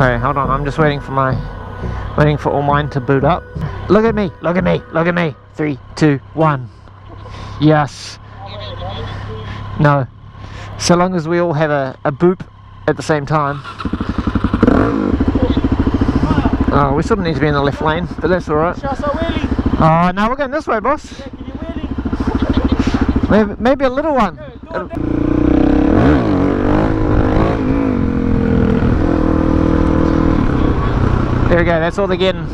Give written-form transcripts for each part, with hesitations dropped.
Okay, hold on, I'm just waiting for all mine to boot up. Look at me, look at me, look at me. 3, 2, 1. Yes. No. So long as we all have a boop at the same time. Oh, we sort of need to be in the left lane, but that's alright. Oh, no, we're going this way, boss. Maybe a little one. There we go, that's all they're getting.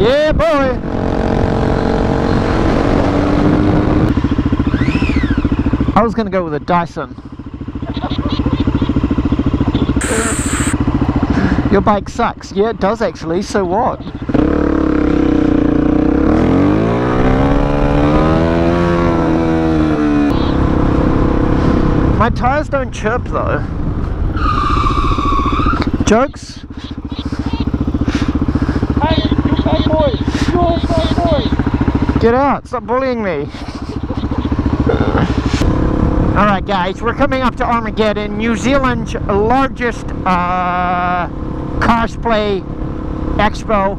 Yeah, boy! I was going to go with a Dyson. Your bike sucks. Yeah, it does actually, so what? My tyres don't chirp though. Jokes? Hey, you bad boy! You bad boy! Get out, stop bullying me. Alright guys, we're coming up to Armageddon, New Zealand's largest cosplay expo.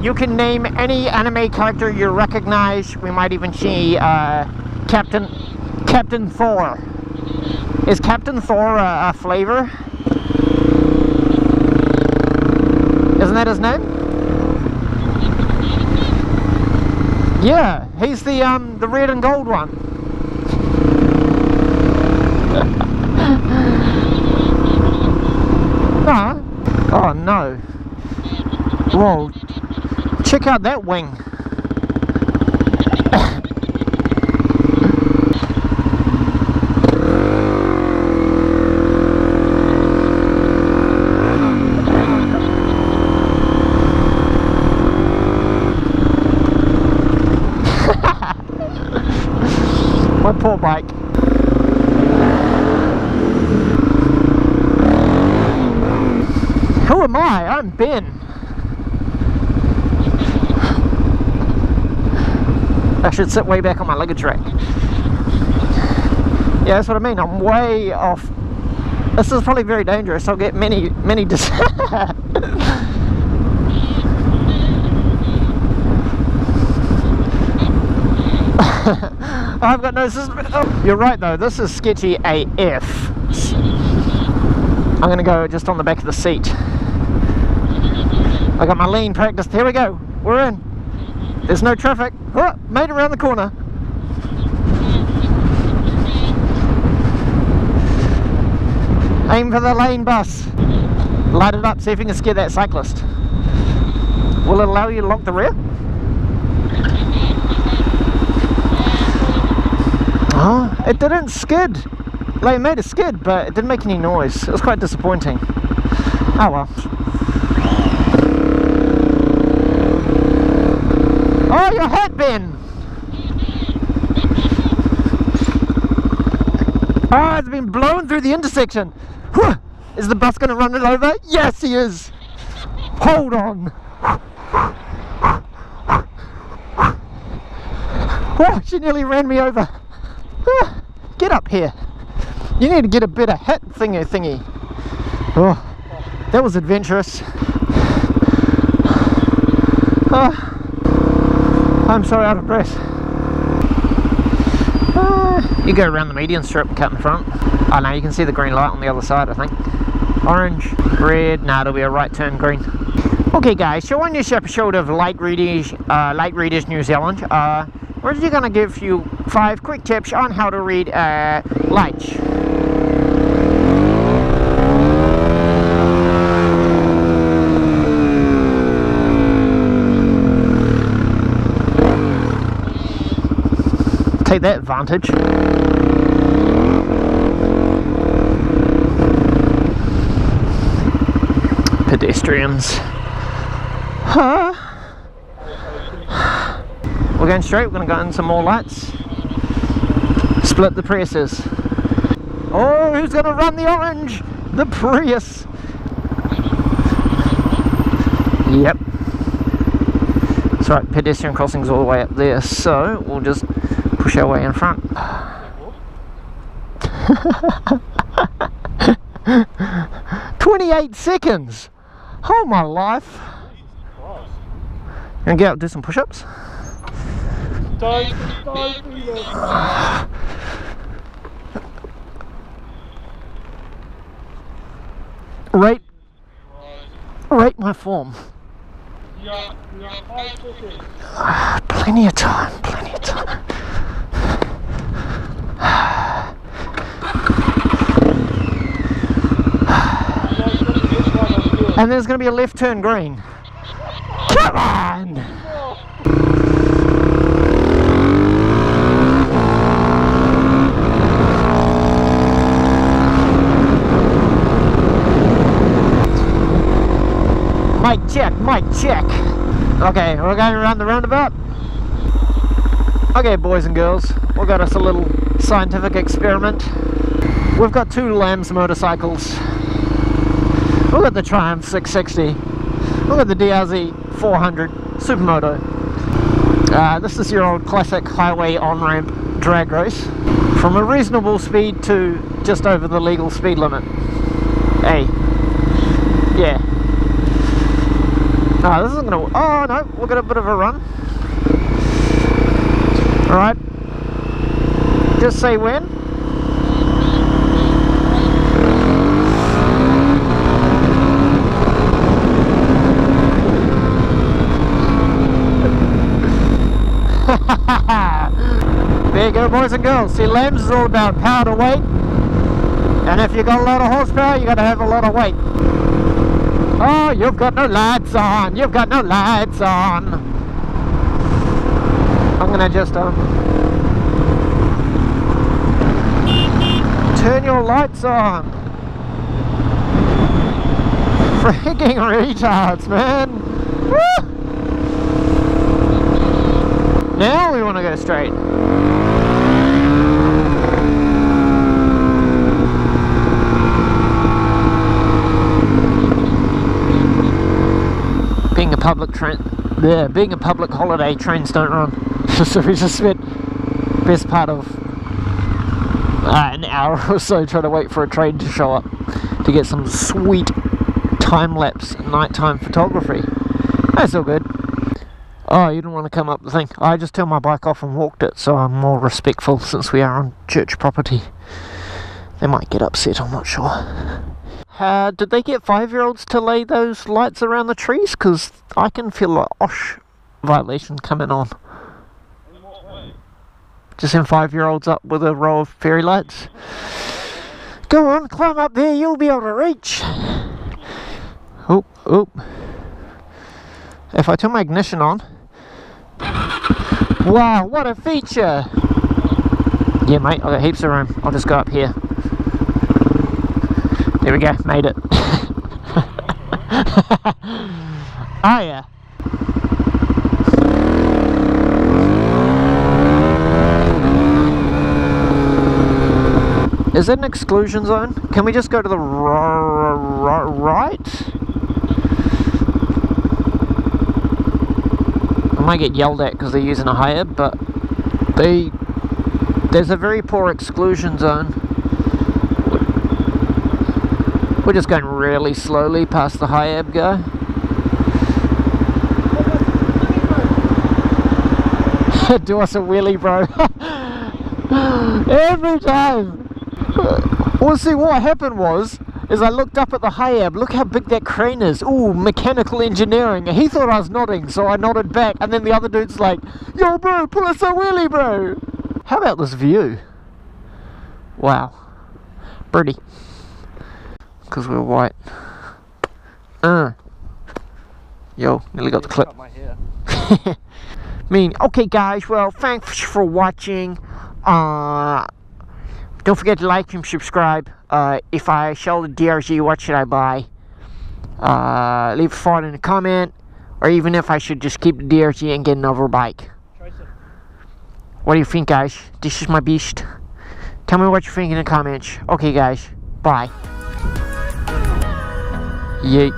You can name any anime character you recognize. We might even see Captain Thor. Is Captain Thor a flavor? Isn't that his name? Yeah, he's the red and gold one. Huh? Oh no. Whoa. Check out that wing. My poor bike. Who am I? I'm Ben. I should sit way back on my luggage rack. Yeah, that's what I mean. I'm way off. This is probably very dangerous. I'll get many I've got no system. Oh, you're right though, this is sketchy AF. I'm going to go just on the back of the seat. I got my lean practiced. Here we go. We're in. There's no traffic. Oh, made it around the corner. Aim for the lane, bus. Light it up, see if you can scare that cyclist. Will it allow you to lock the rear? Oh, it didn't skid. Like, it made a skid, but it didn't make any noise. It was quite disappointing. Oh well. Oh, your hat, Ben! Oh, it's been blown through the intersection. Whew. Is the bus going to run it over? Yes, he is. Hold on. Oh, she nearly ran me over. Get up here. You need to get a better hat thingy. Oh, that was adventurous. I'm so out of breath. You go around the median strip and cut in front. Oh no, you can see the green light on the other side, I think. Orange, red, nah, it'll be a right turn green. Okay guys, so on this episode of Light Readers New Zealand, we're just going to give you 5 quick tips on how to read lights. Take that, Vantage. Pedestrians. Huh? We're going straight, we're going to go in some more lights. Split the Priuses. Oh, who's going to run the orange? The Prius. Yep. That's right, pedestrian crossings all the way up there, so we'll just push our way in front. 28 seconds! Oh my life! Gonna get up and do some push-ups? Don't do that. Rate my form. You're 5 seconds. Plenty of time, plenty of time. And there's going to be a left turn green. Come on! Mic check, mic check. Okay, we're going around the roundabout. Okay, boys and girls, we've got us a little scientific experiment. We've got two LAMS motorcycles. We've got the Triumph 660. We've got the DRZ 400 Supermoto. This is your old classic highway on-ramp drag race. From a reasonable speed to just over the legal speed limit. Hey. Yeah. No, this isn't gonna... Oh no, we'll get a bit of a run. Alright. Just say when. There you go, boys and girls. See, LAMS is all about power to weight. And if you've got a lot of horsepower, you got to have a lot of weight. Oh, you've got no lights on. You've got no lights on. I'm gonna just turn your lights on. Freaking retards, man. Woo! Now we want to go straight. Being a public being a public holiday, trains don't run. So we just spent best part of an hour or so trying to wait for a train to show up to get some sweet time-lapse nighttime photography. That's all good. Oh, you didn't want to come up the thing. I just turned my bike off and walked it, so I'm more respectful since we are on church property. They might get upset, I'm not sure. Did they get 5-year-olds to lay those lights around the trees? Because I can feel an OSH violation coming on. In what way? Just send 5-year-olds up with a row of fairy lights. Go on, climb up there, you'll be able to reach. Oop, oop. If I turn my ignition on. Wow, what a feature! Yeah, mate, I've got heaps of room. I'll just go up here. There we go, made it. Oh yeah. Is that an exclusion zone? Can we just go to the right? I might get yelled at because they're using a high-ebb, but there's a very poor exclusion zone. We're just going really slowly past the high-ebb guy. Do us a wheelie, bro. Every time. Well, see, what happened was I looked up at the high-ebb. Look how big that crane is. Ooh, mechanical engineering. He thought I was nodding, so I nodded back. And then the other dude's like, yo, bro, pull us a wheelie, bro. How about this view? Wow. Pretty. Because we're white. Yo, nearly got the clip. Okay guys, well, thanks for watching. Don't forget to like and subscribe. If I sell the DRZ, what should I buy? Leave a thought in a comment. Or even if I should just keep the DRZ and get another bike. What do you think, guys? This is my beast. Tell me what you think in the comments. Okay guys, bye. Yeet.